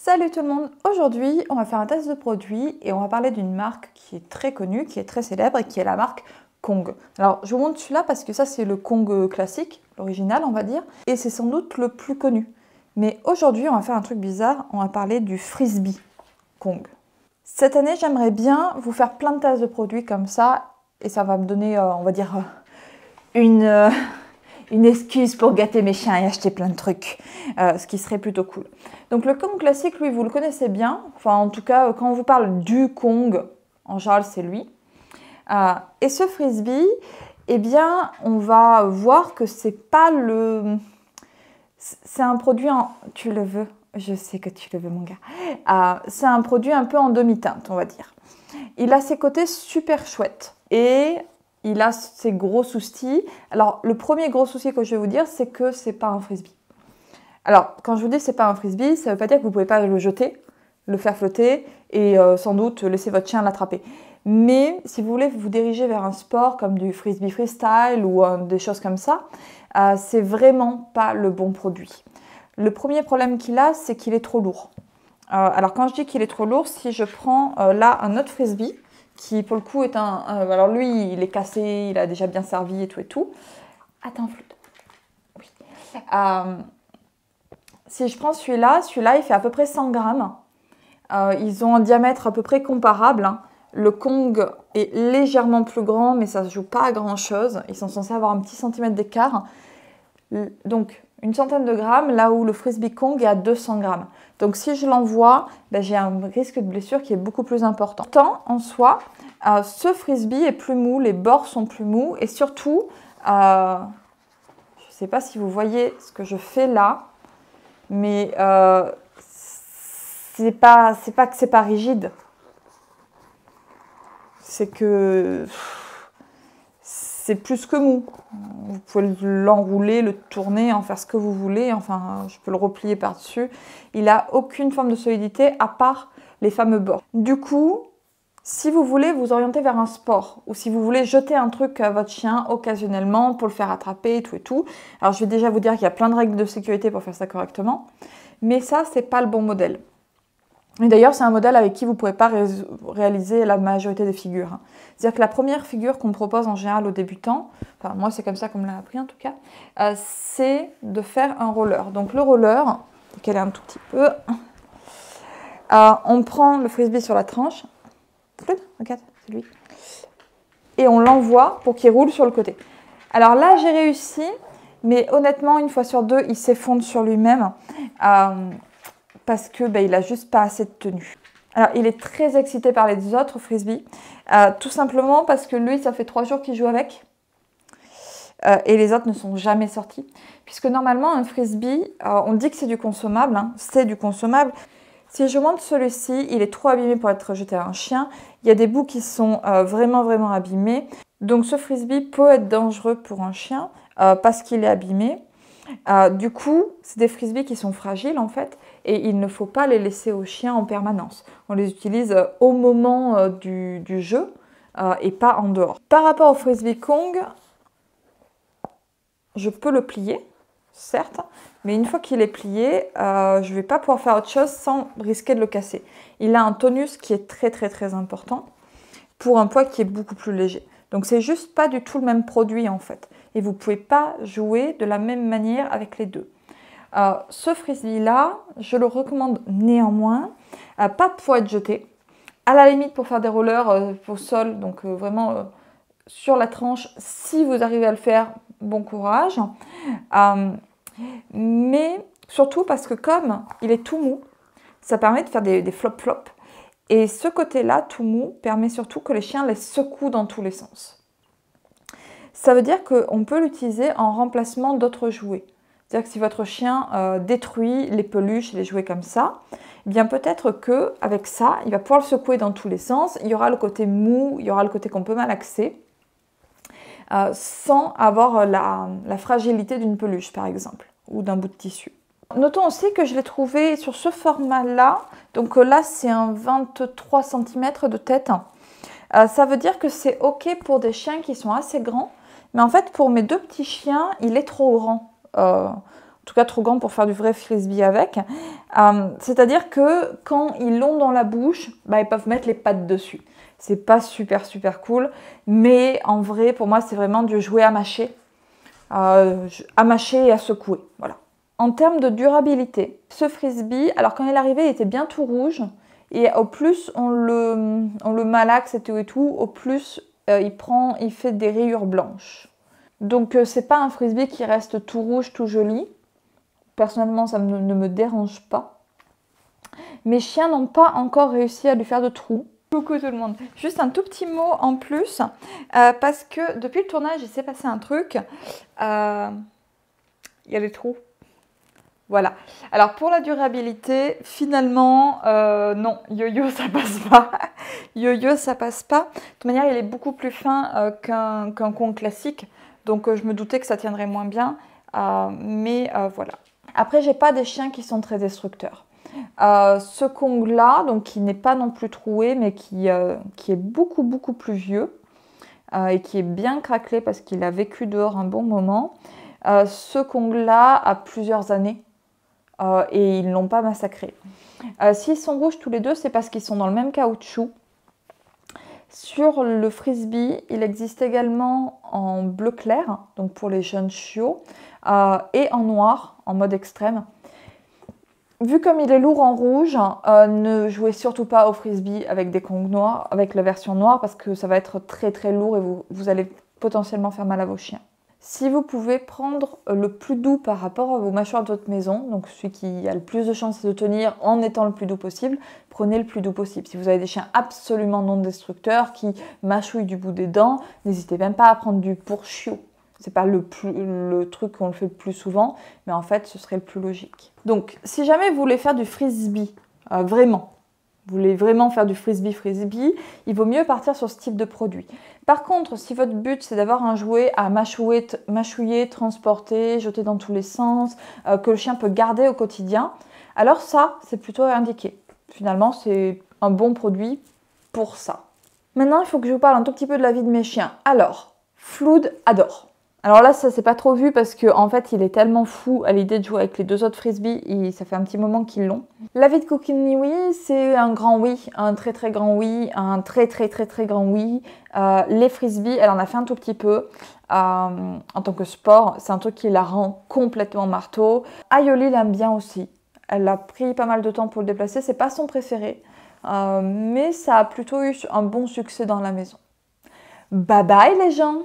Salut tout le monde! Aujourd'hui, on va faire un test de produit et on va parler d'une marque qui est très connue, qui est très célèbre et qui est la marque Kong. Alors, je vous montre celui-là parce que ça, c'est le Kong classique, l'original, on va dire, et c'est sans doute le plus connu. Mais aujourd'hui, on va faire un truc bizarre, on va parler du Frisbee Kong. Cette année, j'aimerais bien vous faire plein de tests de produits comme ça et ça va me donner, on va dire, une excuse pour gâter mes chiens et acheter plein de trucs, ce qui serait plutôt cool. Donc le Kong classique, lui, vous le connaissez bien. Enfin, en tout cas, quand on vous parle du Kong, en général, c'est lui. Et ce Frisbee, eh bien, on va voir que c'est pas le... C'est un produit en... Tu le veux? Je sais que tu le veux, mon gars. C'est un produit un peu en demi-teinte, on va dire. Il a ses côtés super chouettes. Et... il a ses gros soucis. Alors, le premier gros souci que je vais vous dire, c'est que c'est pas un frisbee. Alors, quand je vous dis c'est pas un frisbee, ça veut pas dire que vous pouvez pas le jeter, le faire flotter et sans doute laisser votre chien l'attraper. Mais si vous voulez vous diriger vers un sport comme du frisbee freestyle ou des choses comme ça, c'est vraiment pas le bon produit. Le premier problème qu'il a, c'est qu'il est trop lourd. Alors, quand je dis qu'il est trop lourd, si je prends là un autre frisbee, qui pour le coup est un... alors lui, il est cassé, il a déjà bien servi et tout et tout. Attends, flûte. Oui. Si je prends celui-là, il fait à peu près 100 grammes. Ils ont un diamètre à peu près comparable. Hein. Le Kong est légèrement plus grand, mais ça ne se joue pas à grand-chose. Ils sont censés avoir un petit centimètre d'écart. Donc, une centaine de grammes, là où le Frisbee Kong est à 200 grammes. Donc, si je l'envoie, ben, j'ai un risque de blessure qui est beaucoup plus important. Tant en soi, ce Frisbee est plus mou, les bords sont plus mous et surtout, je ne sais pas si vous voyez ce que je fais là, mais c'est pas que c'est pas rigide, c'est que c'est plus que mou. Vous pouvez l'enrouler, le tourner, en faire ce que vous voulez. Enfin, je peux le replier par-dessus. Il n'a aucune forme de solidité à part les fameux bords. Du coup, si vous voulez vous orienter vers un sport ou si vous voulez jeter un truc à votre chien occasionnellement pour le faire attraper et tout. Alors, je vais déjà vous dire qu'il y a plein de règles de sécurité pour faire ça correctement. Mais ça, c'est pas le bon modèle. Et d'ailleurs, c'est un modèle avec qui vous ne pouvez pas réaliser la majorité des figures. C'est-à-dire que la première figure qu'on propose en général aux débutants, enfin moi c'est comme ça qu'on me l'a appris en tout cas, c'est de faire un roller. Donc le roller, décaler un tout petit peu, on prend le frisbee sur la tranche, regarde, c'est lui, et on l'envoie pour qu'il roule sur le côté. Alors là j'ai réussi, mais honnêtement une fois sur deux il s'effondre sur lui-même. Parce que il n'a juste pas assez de tenue. Alors, il est très excité par les autres frisbees, tout simplement parce que lui, ça fait 3 jours qu'il joue avec, et les autres ne sont jamais sortis. Puisque normalement, un frisbee, on dit que c'est du consommable, hein, c'est du consommable. Si je montre celui-ci, il est trop abîmé pour être jeté à un chien. Il y a des bouts qui sont vraiment abîmés. Donc, ce frisbee peut être dangereux pour un chien parce qu'il est abîmé. Du coup, c'est des frisbees qui sont fragiles en fait et il ne faut pas les laisser aux chiens en permanence. On les utilise au moment du jeu et pas en dehors. Par rapport au Frisbee Kong, je peux le plier, certes, mais une fois qu'il est plié, je ne vais pas pouvoir faire autre chose sans risquer de le casser. Il a un tonus qui est très important pour un poids qui est beaucoup plus léger. Donc c'est juste pas du tout le même produit en fait. Et vous ne pouvez pas jouer de la même manière avec les deux. Ce frisbee-là, je le recommande néanmoins, pas pour être jeté, à la limite pour faire des rollers au sol, donc vraiment sur la tranche, si vous arrivez à le faire, bon courage. Mais surtout parce que comme il est tout mou, ça permet de faire des flop-flops. Et ce côté-là, tout mou, permet surtout que les chiens les secouent dans tous les sens. Ça veut dire qu'on peut l'utiliser en remplacement d'autres jouets. C'est-à-dire que si votre chien détruit les peluches, les jouets comme ça, eh bien peut-être qu'avec ça, il va pouvoir le secouer dans tous les sens. Il y aura le côté mou, il y aura le côté qu'on peut malaxer, sans avoir la fragilité d'une peluche, par exemple, ou d'un bout de tissu. Notons aussi que je l'ai trouvé sur ce format-là. Donc là, c'est un 23 cm de tête. Ça veut dire que c'est OK pour des chiens qui sont assez grands. Mais en fait, pour mes deux petits chiens, il est trop grand. En tout cas trop grand pour faire du vrai frisbee avec. C'est-à-dire que quand ils l'ont dans la bouche, bah, ils peuvent mettre les pattes dessus. C'est pas super super cool, mais en vrai pour moi c'est vraiment du jouet à mâcher et à secouer. Voilà. En termes de durabilité, ce frisbee, alors quand il est arrivé il était bien tout rouge, et au plus on le malaxe et tout, au plus il fait des rayures blanches. Donc c'est pas un frisbee qui reste tout rouge, tout joli. Personnellement ça ne me dérange pas. Mes chiens n'ont pas encore réussi à lui faire de trous. Coucou tout le monde. Juste un tout petit mot en plus, parce que depuis le tournage, il s'est passé un truc. Il y a des trous. Voilà. Alors pour la durabilité, finalement, non, Yo-Yo ça passe pas. Yo-Yo ça passe pas. De toute manière, il est beaucoup plus fin qu'un Kong classique, donc je me doutais que ça tiendrait moins bien, mais voilà. Après, j'ai pas des chiens qui sont très destructeurs. Ce Kong là, donc qui n'est pas non plus troué, mais qui est beaucoup plus vieux et qui est bien craquelé parce qu'il a vécu dehors un bon moment. Ce Kong là a plusieurs années et ils ne l'ont pas massacré. S'ils sont rouges tous les deux, c'est parce qu'ils sont dans le même caoutchouc. Sur le frisbee, il existe également en bleu clair, donc pour les jeunes chiots, et en noir, en mode extrême. Vu comme il est lourd en rouge, ne jouez surtout pas au frisbee avec des Kongs noirs, avec la version noire, parce que ça va être très lourd et vous allez potentiellement faire mal à vos chiens. Si vous pouvez prendre le plus doux par rapport à vos mâchoires de votre maison, donc celui qui a le plus de chances de tenir en étant le plus doux possible, prenez le plus doux possible. Si vous avez des chiens absolument non destructeurs qui mâchouillent du bout des dents, n'hésitez même pas à prendre du pour chiot. C'est pas le truc qu'on le fait le plus souvent, mais en fait, ce serait le plus logique. Donc, si jamais vous voulez faire du frisbee, vous voulez vraiment faire du frisbee, il vaut mieux partir sur ce type de produit. Par contre, si votre but, c'est d'avoir un jouet à mâchouiller, transporter, jeter dans tous les sens, que le chien peut garder au quotidien, alors ça, c'est plutôt indiqué. Finalement, c'est un bon produit pour ça. Maintenant, il faut que je vous parle un tout petit peu de la vie de mes chiens. Alors, Flood adore. Alors là, ça s'est pas trop vu parce qu'en fait, il est tellement fou à l'idée de jouer avec les deux autres frisbees, ça fait un petit moment qu'ils l'ont. La vie de Cookie oui, c'est un grand oui, un très grand oui, un très grand oui. Les frisbees, elle en a fait un tout petit peu en tant que sport, c'est un truc qui la rend complètement marteau. Aioli l'aime bien aussi, elle a pris pas mal de temps pour le déplacer, c'est pas son préféré, mais ça a plutôt eu un bon succès dans la maison. Bye bye les gens!